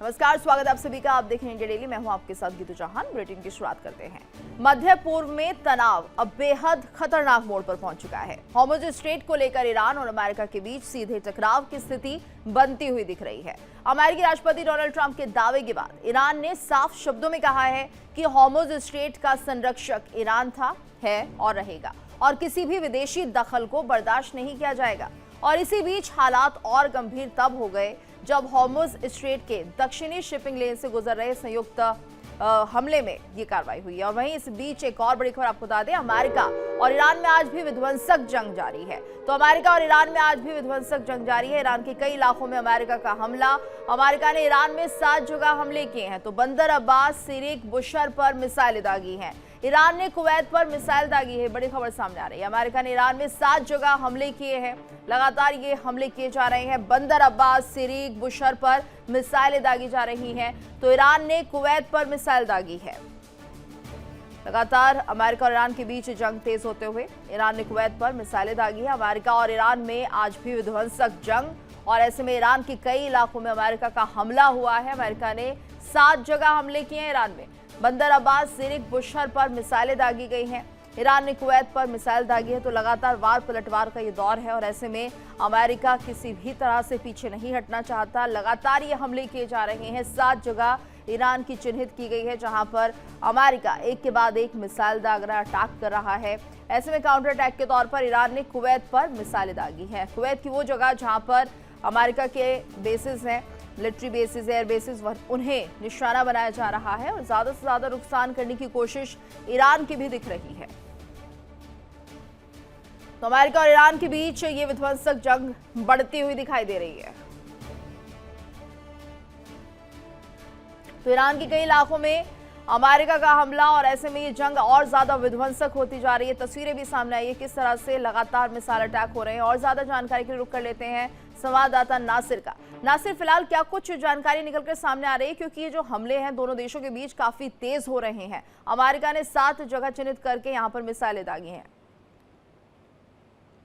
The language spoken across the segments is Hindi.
नमस्कार, स्वागत है आप सभी का। आप देख रहे हैं इंडिया डेली। मैं हूं आपके साथ गीतू चौहान। बुलेटिन की शुरुआत करते हैं। मध्य पूर्व में तनाव अब बेहद खतरनाक मोड़ पर पहुंच चुका है। हॉर्मुज़ स्ट्रेट को लेकर ईरान और अमेरिका के बीच सीधे टकराव की स्थिति बनती हुई दिख रही है। अमेरिकी राष्ट्रपति डोनाल्ड ट्रंप के दावे के बाद ईरान ने साफ शब्दों में कहा है कि हॉर्मुज़ स्ट्रेट का संरक्षक ईरान था, है और रहेगा, और किसी भी विदेशी दखल को बर्दाश्त नहीं किया जाएगा। और इसी बीच हालात और गंभीर तब हो गए जब हॉर्मुज़ स्ट्रेट के दक्षिणी शिपिंग लेन से गुजर रहे संयुक्त हमले में ये कार्रवाई हुई है। और वहीं इस बीच एक और बड़ी खबर आपको बता दें, अमेरिका और ईरान में आज भी विध्वंसक जंग जारी है। तो अमेरिका और ईरान में आज भी विध्वंसक जंग जारी है। ईरान के कई इलाकों में अमेरिका का हमला। अमेरिका ने ईरान में 7 जगह हमले किए हैं। तो बंदर अब्बास, सिरिक, बुशर पर मिसाइलें दागी हैं। ईरान ने कुवैत पर मिसाइल दागी है। बड़ी खबर सामने आ रही है। अमेरिका ने ईरान में 7 जगह हमले किए हैं। लगातार ये हमले किए जा रहे हैं। बंदर अब्बास, सिरिक, बुशर पर मिसाइलें दागी जा रही हैं। तो ईरान ने कुवैत पर मिसाइल दागी है। लगातार अमेरिका और ईरान के बीच जंग तेज होते हुए ईरान ने कुवैत पर मिसाइलें दागी है। अमेरिका और ईरान में आज भी विध्वंसक जंग, और ऐसे में ईरान के कई इलाकों में अमेरिका का हमला हुआ है। अमेरिका ने 7 जगह हमले किए हैं। ईरान में बंदर अब्बास, सिरिक, बुशर पर मिसाइलें दागी गई हैं। ईरान ने कुवैत पर मिसाइल दागी है। तो लगातार वार पलटवार का ये दौर है, और ऐसे में अमेरिका किसी भी तरह से पीछे नहीं हटना चाहता। लगातार ये हमले किए जा रहे हैं। 7 जगह ईरान की चिन्हित की गई है जहां पर अमेरिका एक के बाद एक मिसाइल दाग रहा, अटैक कर रहा है। ऐसे में काउंटर अटैक के तौर पर ईरान ने कुवैत पर मिसाइलें दागी है। कुवैत की वो जगह जहां पर अमेरिका के बेसिस हैं, मिलिट्री बेसिस, एयर बेसिस, उन्हें निशाना बनाया जा रहा है, और ज्यादा से ज्यादा नुकसान करने की कोशिश ईरान की भी दिख रही है। तो अमेरिका और ईरान के बीच ये विध्वंसक जंग बढ़ती हुई दिखाई दे रही है। तो ईरान के कई इलाकों में अमेरिका का हमला, और ऐसे में ये जंग और ज्यादा विध्वंसक होती जा रही है। तस्वीरें भी सामने आई है किस तरह से लगातार मिसाइल अटैक हो रहे हैं। और ज्यादा जानकारी के लिए रुक कर लेते हैं संवाददाता नासिर का। नासिर, फिलहाल क्या कुछ जानकारी निकलकर सामने आ रही है, क्योंकि ये जो हमले हैं दोनों देशों के बीच काफी तेज हो रहे हैं। अमेरिका ने 7 जगह चिन्हित करके यहाँ पर मिसाइलें दागी हैं।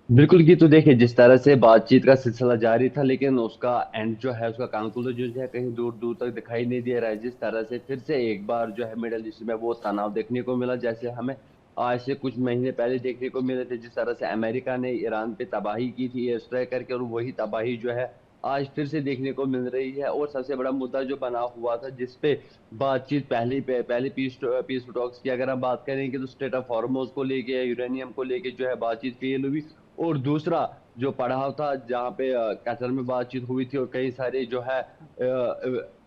बिल्कुल की तो देखिए, जिस तरह से बातचीत का सिलसिला जारी था, लेकिन उसका एंड जो है, उसका कंक्लूजन जो है कहीं दूर दूर तक दिखाई नहीं दे रहा है। जिस तरह से फिर से एक बार जो है मिडल ईस्ट में वो तनाव देखने को मिला, जैसे हमें आज से कुछ महीने पहले देखने को मिले थे। जिस तरह से अमेरिका ने ईरान पे तबाही की थी एयर स्ट्राइक करके, और वही तबाही जो है आज फिर से देखने को मिल रही है। और सबसे बड़ा मुद्दा जो बना हुआ था, जिसपे बातचीत पहले पीस टॉक्स की अगर हम बात करेंगे, तो स्टेट ऑफ हॉर्मुज़ को लेके, यूरेनियम को लेके जो है बातचीत फेल हुई। और दूसरा जो पड़ाव था, जहाँ पे कतर में बातचीत हुई थी, और कई सारे जो है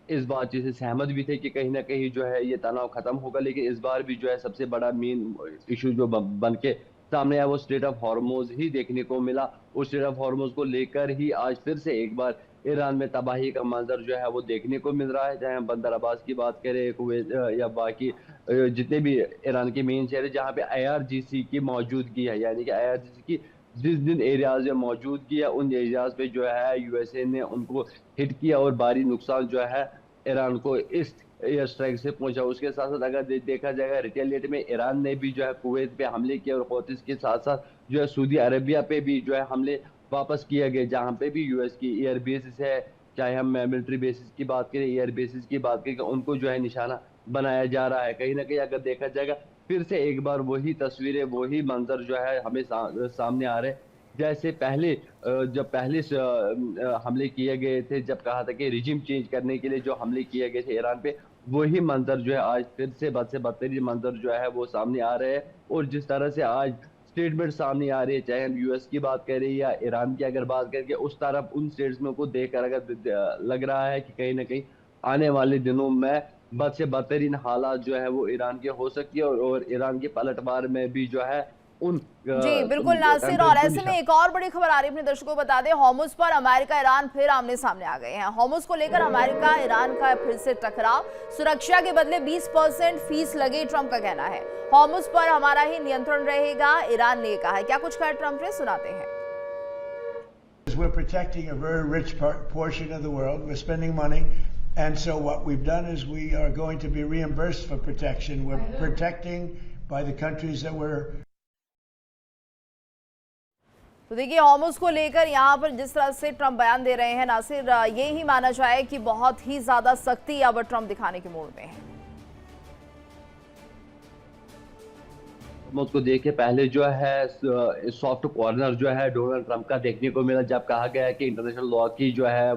इस बातचीत से सहमत भी थे कि कहीं ना कहीं जो है ये तनाव खत्म होगा। लेकिन इस बार भी जो है सबसे बड़ा मेन इशू जो बन के सामने आया, वो स्ट्रेट ऑफ हॉर्मुज़ ही देखने को मिला। उस स्ट्रेट ऑफ हॉर्मुज़ को लेकर ही आज फिर से एक बार ईरान में तबाही का मंजर जो है वो देखने को मिल रहा है। चाहे हम बंदर अब्बास की बात करें, कुवैत या बाकी जितने भी ईरान के मेन शहर है जहाँ पे IRGC की मौजूदगी है, यानी कि IRGC की जिस जिन एरियाज में मौजूदगी है, उन एरियाज पे जो है USA ने उनको हिट किया, और भारी नुकसान जो है ईरान को इस एयर स्ट्राइक से पहुंचा। उसके साथ साथ अगर देखा जाएगा, रिटेलिएट में ईरान ने भी जो है कुवैत पे हमले किए, और हौतीस के साथ साथ जो है सऊदी अरबिया पे भी जो है हमले वापस किए गए, जहाँ पे भी US की एयर बेसिस है। चाहे हम मिलिट्री बेसिस की बात करें, एयर बेसिस की बात करें, उनको जो है निशाना बनाया जा रहा है। कहीं ना कहीं अगर देखा जाएगा, फिर से एक बार वही तस्वीरें, वही मंजर जो है हमें सामने आ रहे हैं। जैसे पहले जब पहले हमले किए गए थे, जब कहा था कि रिजिम चेंज करने के लिए जो हमले किए गए थे ईरान पे, वही मंजर जो है आज फिर से बद से बदतरीन मंजर जो है वो सामने आ रहे हैं। और जिस तरह से आज स्टेटमेंट सामने आ रही है, चाहे हम US की बात करें या ईरान की अगर बात करें, उस तरफ उन स्टेट्समेंट को देखकर अगर लग रहा है कि कहीं ना कहीं आने वाले दिनों में बद से बदतरीन हालात जो है वो ईरान के हो सकती है, और ईरान के पलटवार में भी जो है उन जी बिल्कुल नासिर, और ऐसे में एक और बड़ी खबर आ रही है, अपने दर्शकों को बता दें। हॉर्मुज़ पर अमेरिका ईरान फिर आमने सामने आ गए हैं। हॉर्मुज़ को लेकर अमेरिका ईरान का फिर से टकराव। सुरक्षा के बदले 20% फीस लगे, ट्रंप का कहना है। हॉर्मुज़ पर हमारा ही नियंत्रण रहेगा, ईरान ने कहा है। क्या कुछ कहा ट्रंप ने, सुनाते हैं। We're protecting a very rich portion of the world. We're spending money. And so what we've done is we are going to be reimbursed for protection. We're protecting by the countries that we're तो देखिए हॉर्मुज़ को लेकर यहाँ पर जिस तरह से ट्रंप बयान दे रहे हैं, नासिर ये ही माना जाए कि बहुत ही ज्यादा सख्ती अब ट्रंप दिखाने के मूड में है। उसको देखे पहले जो है सॉफ्ट कॉर्नर जो है डोनाल्ड ट्रंप का देखने को मिला, जब कहा गया कि इंटरनेशनल लॉ की जो है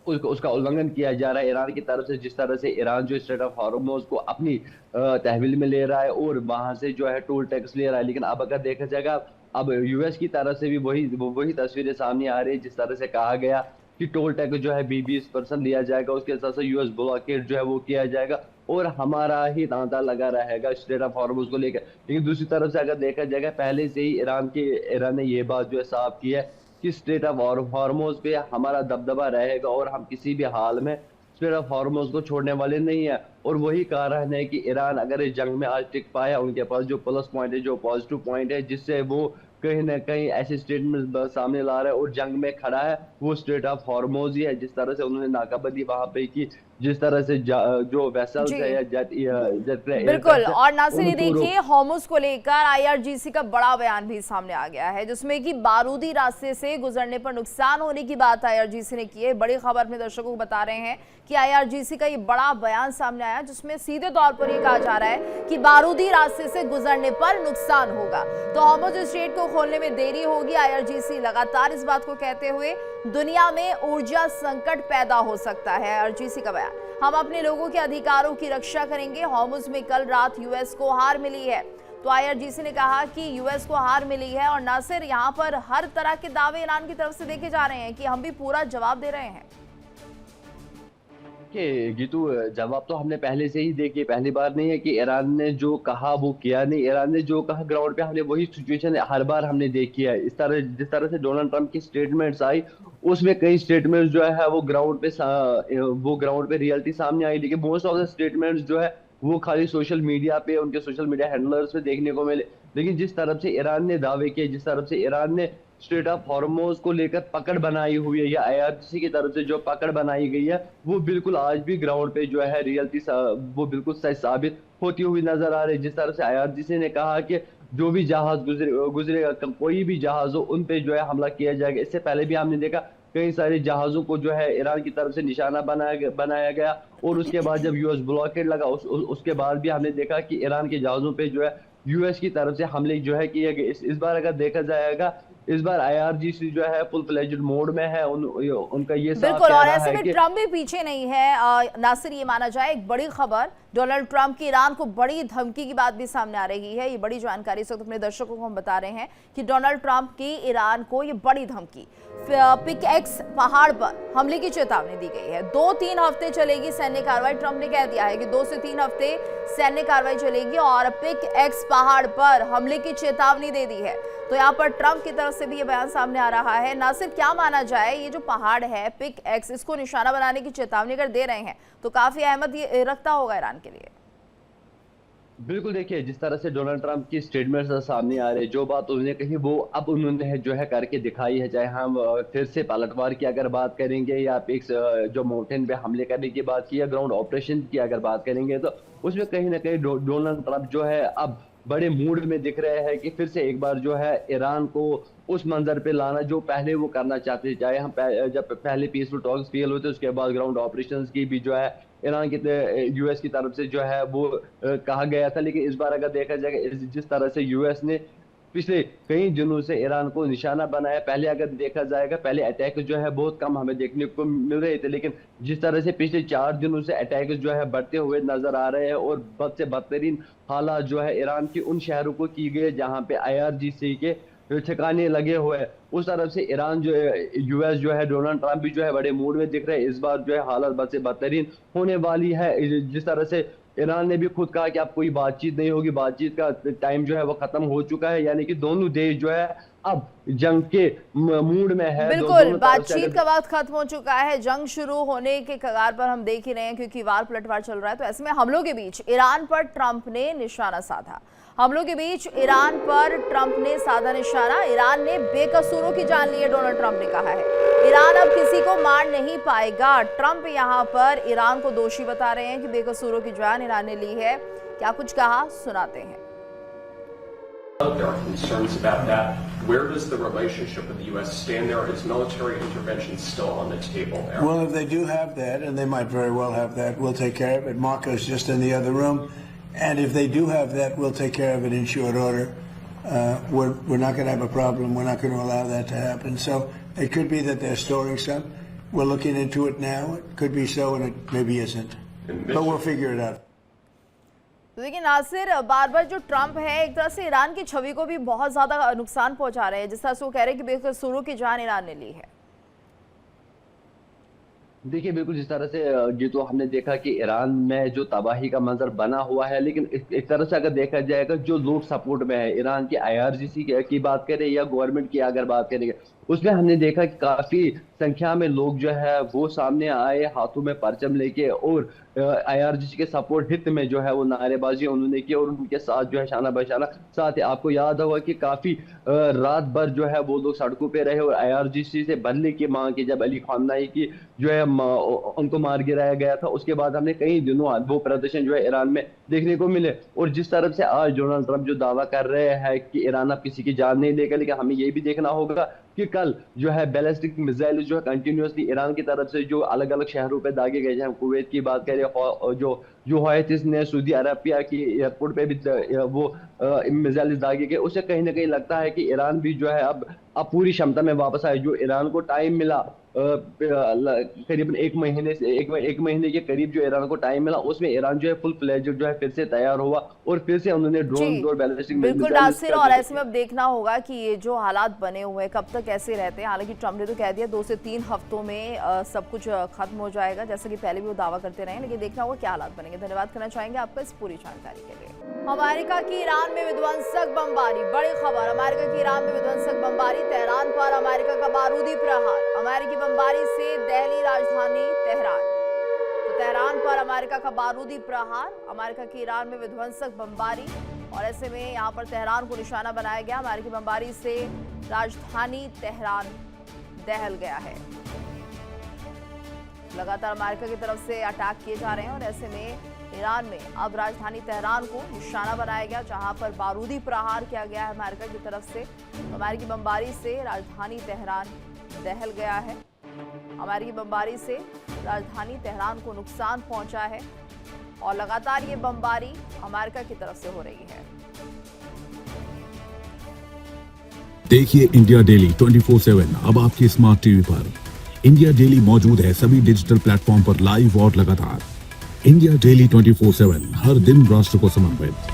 उसका उल्लंघन किया जा रहा है ईरान की तरफ से। जिस तरह से ईरान जो स्ट्रेट ऑफ हॉर्मुज़ को अपनी तहवील में ले रहा है और वहां से जो है टोल टैक्स ले रहा है, लेकिन अब अगर देखा जाएगा अब यूएस की तरफ से भी वही तस्वीरें सामने आ रही है। जिस तरह से कहा गया कि टोल टैक्स जो है 20% लिया जाएगा, उसके साथ साथ यूएस ब्लॉकेड जो है वो किया जाएगा और हमारा ही तांता लगा रहेगा स्ट्रेट ऑफ हॉर्मुज़ को लेकर। लेकिन दूसरी तरफ से अगर देखा जाएगा पहले से ही ईरान ने ये बात जो है साफ की है कि स्ट्रेट ऑफ हॉर्मुज़ पे हमारा दबदबा रहेगा और हम किसी भी हाल में स्ट्रेट ऑफ हॉर्मुज़ को छोड़ने वाले नहीं है। और वही कारण है कि ईरान अगर इस जंग में आज टिक पाया, उनके पास जो प्लस पॉइंट है, जो पॉजिटिव पॉइंट है, जिससे वो कहीं ना कहीं ऐसे स्टेटमेंट सामने ला रहा है और जंग में खड़ा है, वो स्ट्रेट ऑफ हॉर्मुज़ ही है। जिस तरह से उन्होंने नाकाबंदी वहां पे की, जिस तरह से जो वेसल्स है या जेट बिल्कुल। और नासिर ये देखिए हॉर्मुज़ को लेकर आईआरजीसी का बड़ा बयान भी सामने आ गया है, जिसमें कि बारूदी रास्ते से गुजरने पर नुकसान होने की बात आईआरजीसी ने की है। बड़ी खबर अपने दर्शकों को बता रहे हैं कि आईआरजीसी का ये बड़ा बयान सामने आया, जिसमें सीधे तौर पर ये कहा जा रहा है कि बारूदी रास्ते से गुजरने पर नुकसान होगा, तो हॉर्मुज़ स्ट्रेट को खोलने में देरी होगी। आईआरजीसी लगातार इस बात को कहते हुए दुनिया में ऊर्जा संकट पैदा हो सकता है। आईआरजीसी का बयान, हम अपने लोगों के अधिकारों की रक्षा करेंगे। हॉर्मुज़ में कल रात यूएस को हार मिली है, तो आईआरजीसी ने कहा कि यूएस को हार मिली है। और नासिर यहाँ पर हर तरह के दावे ईरान की तरफ से देखे जा रहे हैं कि हम भी पूरा जवाब दे रहे हैं। गीतू, जवाब तो हमने पहले से ही देखी, पहली बार नहीं है कि ईरान ने जो कहा वो किया नहीं। ईरान ने जो कहा ग्राउंड पे हमने वही सिचुएशन हर बार हमने देखी है। जिस तरह से डोनाल्ड ट्रंप की स्टेटमेंट्स आई, उसमें कई स्टेटमेंट्स जो है वो ग्राउंड पे रियलिटी सामने आई, लेकिन मोस्ट ऑफ द स्टेटमेंट्स जो है वो खाली सोशल मीडिया पे, उनके सोशल मीडिया हैंडलर्स पे देखने को मिले। लेकिन जिस तरफ से ईरान ने दावे किए, जिस तरफ से ईरान ने स्ट्रेट ऑफ हॉर्मुज़ को लेकर पकड़ बनाई हुई है या आईआरजीसी की तरफ से जो पकड़ बनाई गई है, वो बिल्कुल आज भी ग्राउंड पे जो है रियलिटी वो बिल्कुल सही साबित होती हुई नजर आ रही है। जिस तरह से आईआरजीसी ने कहा कि जो भी जहाज गुजरेगा, कोई भी जहाज हो, उन पे जो है हमला किया जाएगा। इससे पहले भी हमने देखा कई सारे जहाजों को जो है ईरान की तरफ से निशाना बनाया गया और उसके बाद जब यूएस ब्लॉकेड लगा उसके बाद भी हमने देखा कि ईरान के जहाजों पे जो है यूएस की तरफ से हमले जो है किए गए। इस बार अगर देखा जाएगा, इस बार आईआरजीसी जो है फुल फ्लेज्ड मोड में है। उनका ये बिल्कुल, और ऐसे में ट्रंप भी पीछे नहीं है। नासिर ये माना जाए एक बड़ी खबर, डोनाल्ड ट्रंप की ईरान को बड़ी धमकी की बात भी सामने आ रही है। ये बड़ी जानकारी इस वक्त अपने दर्शकों को हम बता रहे हैं कि डोनाल्ड ट्रंप की ईरान को ये बड़ी धमकी, पिक एक्स पहाड़ पर हमले की चेतावनी दी गई है। 2-3 हफ्ते चलेगी सैन्य कार्रवाई। ट्रंप ने कह दिया है कि 2 से 3 हफ्ते सैन्य कार्रवाई चलेगी और पिक एक्स पहाड़ पर हमले की चेतावनी दे दी है। तो यहाँ पर ट्रंप की तरफ से भी ये बयान सामने आ रहा है। नासिर क्या माना जाए, ये जो पहाड़ है पिक एक्स, इसको निशाना बनाने की चेतावनी अगर दे रहे हैं तो काफी अहमियत ये रखता होगा ईरान के लिए। बिल्कुल, देखिए जिस तरह से डोनाल्ड ट्रंप की स्टेटमेंट सामने आ रहे, जो बात उन्होंने कही वो अब उन्होंने जो है करके दिखाई है। चाहे हम फिर से पलटवार की अगर बात करेंगे या पिक्स जो माउंटेन पे हमले करने की बात की या ग्राउंड ऑपरेशन की अगर बात करेंगे, तो उसमें कहीं ना कहीं डोनाल्ड ट्रंप जो है अब बड़े मूड में दिख रहे हैं कि फिर से एक बार जो है ईरान को उस मंजर पे लाना जो पहले वो करना चाहते थे। चाहे हम जब पहले पीसफुल टॉक्स फेल हुए थे, उसके बाद ग्राउंड ऑपरेशंस की भी जो है ईरान की यूएस की तरफ से जो है वो कहा गया था। लेकिन इस बार अगर देखा जाए जिस तरह से यूएस ने पिछले कई दिनों से ईरान को निशाना बनाया, पहले अगर देखा जाएगा पहले अटैक जो है बहुत कम हमें देखने को मिल रहे थे, लेकिन जिस तरह से पिछले 4 दिनों से अटैक जो है बढ़ते हुए नजर आ रहे हैं और बद से बदतरीन हालात जो है ईरान की उन शहरों को की गई जहां पे आईआरजीसी के ठिकाने लगे हुए हैं, उस तरफ से ईरान जो है, यूएस जो है, डोनाल्ड ट्रंप भी जो है बड़े मूड में दिख रहे हैं। इस बार जो है हालत बद से बदतरीन होने वाली है। जिस तरह से ईरान ने भी खुद कहा कि अब कोई बातचीत नहीं होगी, बातचीत का टाइम जो है वो खत्म हो चुका है, यानी कि दोनों देश जो है अब जंग के मूड में है। बिल्कुल, बातचीत का वक्त खत्म हो चुका है, जंग शुरू होने के कगार पर हम देख ही रहे हैं क्योंकि वार पलटवार चल रहा है। तो ऐसे में हमलों के बीच ईरान पर ट्रंप ने निशाना साधा। हमलों के बीच ईरान पर ट्रंप ने साधा निशाना। ईरान ने बेकसूरों की जान ली है, डोनाल्ड ट्रंप ने कहा है ईरान अब किसी को मार नहीं पाएगा। ट्रंप यहां पर ईरान को दोषी बता रहे हैं कि बेकसूरों की जान ईरान ने ली है। क्या कुछ कहा, सुनाते हैं। There are concerns about that. Where does the relationship with the U.S. stand there? Is military intervention still on the table there? Well, if they do have that, and they might very well have that, we'll take care of it. Marco's just in the other room. And if they do have that, we'll take care of it in short order. We're not going to have a problem. We're not going to allow that to happen. So it could be that they're storing some. We're looking into it now. It could be so, and it maybe isn't. But we'll figure it out. तो देखिए नासिर, बार बार जो ट्रंप है एक तरह से ईरान की छवि को भी बहुत ज्यादा नुकसान पहुंचा रहे हैं, जिस तरह से वो कह रहे हैं कि बेकसूरों की जान ईरान ने ली है। देखिए बिल्कुल जिस तरह से ये तो हमने देखा कि ईरान में जो तबाही का मंजर बना हुआ है, लेकिन एक तरह से अगर देखा जाएगा जो लोग सपोर्ट में है ईरान की IRGC की बात करें या गवर्नमेंट की अगर बात करेंगे, उसमें हमने देखा कि काफी संख्या में लोग जो है वो सामने आए हाथों में परचम लेके और IRGC के सपोर्ट हित में जो है वो नारेबाजी उन्होंने की और उनके साथ जो है शाना बशाना साथ है। आपको याद होगा कि काफी रात भर जो है वो लोग सड़कों पे रहे और IRGC से बदले की मांग की। जब अली खामनेई की जो है उनको मार गिराया गया था, उसके बाद हमने कई दिनों वो प्रदर्शन जो है ईरान में देखने को मिले। और जिस तरफ से आज डोनाल्ड ट्रंप जो दावा कर रहे हैं कि ईरान अब किसी की जान नहीं लेगा, लेकिन हमें ये भी देखना होगा कि कल जो है बैलिस्टिक मिसाइल जो है कंटिन्यूसली ईरान की तरफ से जो अलग अलग शहरों पे दागे गए हैं। कुवैत की बात करें, जो हौतीस ने सऊदी अरबिया की एयरपोर्ट पे भी वो मिसाइल दागे गए, उससे कहीं ना कहीं लगता है कि ईरान भी जो है अब पूरी क्षमता में वापस आए। जो ईरान को टाइम मिला करीबन एक महीने के करीब जो ईरान को टाइम मिला, उसमें ईरान जो है फुल फ्लेज जो है फिर से तैयार हुआ और फिर से उन्होंने ड्रोन और बैलिस्टिक बिल्कुल नासिर, और ऐसे में अब देखना होगा कि ये जो हालात बने हुए हैं कब तक ऐसे रहते हैं। हालांकि ट्रंप ने तो कह दिया 2 से 3 हफ्तों में सब कुछ खत्म हो जाएगा, जैसे कि पहले भी वो दावा करते रहे, लेकिन देखना होगा क्या हालात बनेंगे। धन्यवाद करना चाहेंगे आपका इस पूरी जानकारी के लिए। अमेरिका की ईरान में विध्वंसक बमबारी, बड़ी खबर। अमेरिका की ईरान में विध्वंसक बमबारी, तेहरान पर अमेरिका का बारूदी प्रहार। अमेरिकी बमबारी से दिल्ली राजधानी तेहरान। तो तेहरान पर अमेरिका का बारूदी प्रहार, अमेरिका की ईरान में विध्वंसक बमबारी, और ऐसे में यहाँ पर तेहरान को निशाना बनाया गया। अमेरिकी बमबारी से राजधानी तेहरान दहल गया है। लगातार अमेरिका की तरफ से अटैक किए जा रहे हैं और ऐसे में ईरान में अब राजधानी तेहरान को निशाना बनाया गया, जहां पर बारूदी प्रहार किया गया है अमेरिका की तरफ से। तो अमेरिकी बमबारी से राजधानी तेहरान दहल गया है। अमेरिकी बमबारी से राजधानी तेहरान को नुकसान पहुंचा है और लगातार ये बमबारी अमेरिका की तरफ से हो रही है। देखिए इंडिया डेली 24/7 अब आपके स्मार्ट टीवी पर। इंडिया डेली मौजूद है सभी डिजिटल प्लेटफॉर्म पर लाइव और लगातार। इंडिया डेली 24/7 हर दिन राष्ट्र को समर्पित।